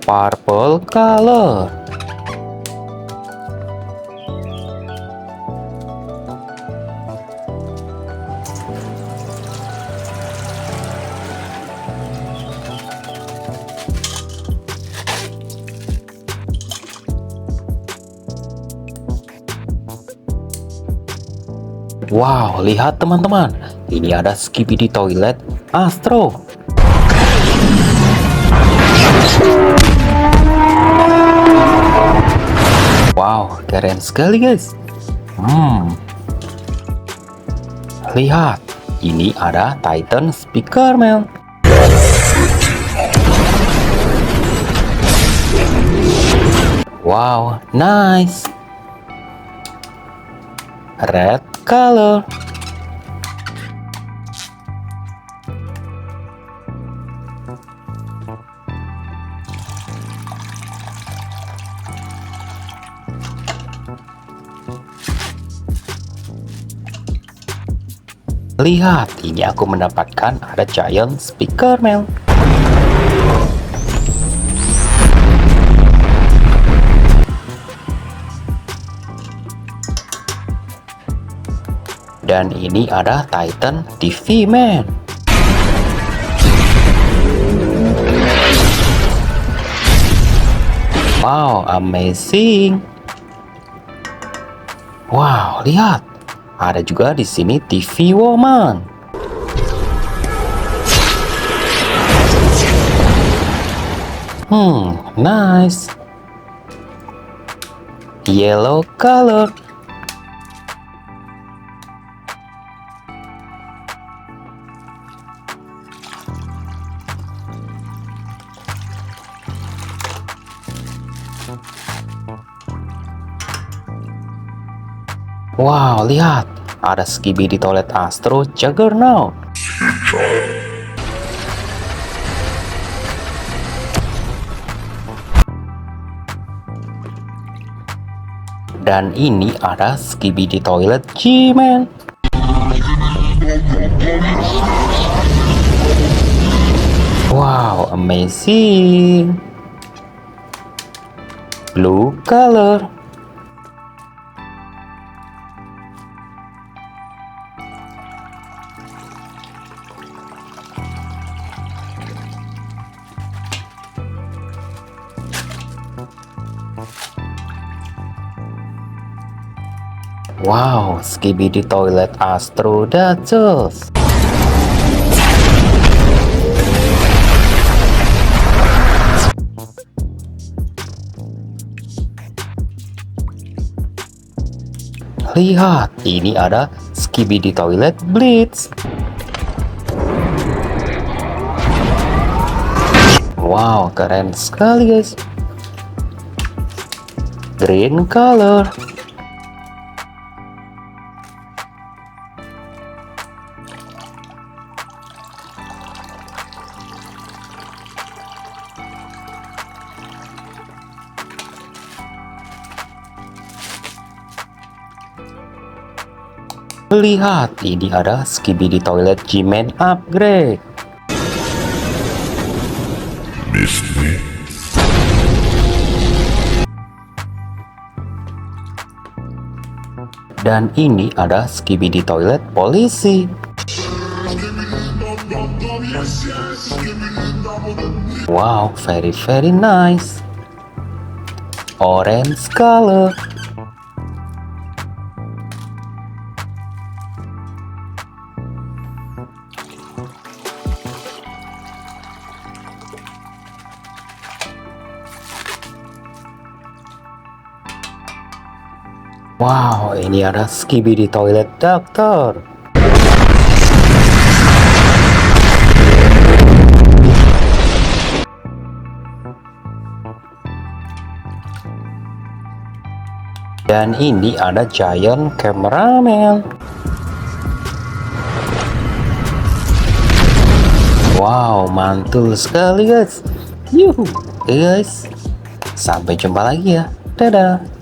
Purple color. Wow, lihat teman-teman, ini ada Skibidi Toilet Astro. Wow, keren sekali guys. Lihat, ini ada Titan Speakerman. Wow, nice. Red color. Lihat, ini aku mendapatkan ada Giant Speakerman. Dan ini ada Titan TV Man. Wow, amazing. Wow, lihat. Ada juga di sini TV Woman. Nice. Yellow color. Wow, lihat, ada Skibidi Toilet Astro Juggernaut. Dan ini ada Skibidi Toilet G-Man. Wow, amazing. Blue color. Wow, Skibidi Toilet Astro Duchess. Lihat, ini ada Skibidi Toilet Blitz. Wow, keren sekali guys. Green color. Lihat, ini ada Skibidi Toilet G-Man upgrade. Dan ini ada Skibidi Toilet Polisi. Wow, very nice. Orange color. Wow, ini ada Skibidi Toilet Doctor. Dan ini ada Giant Cameraman. Wow, mantul sekali guys. Yuhu, guys. Sampai jumpa lagi ya. Dadah.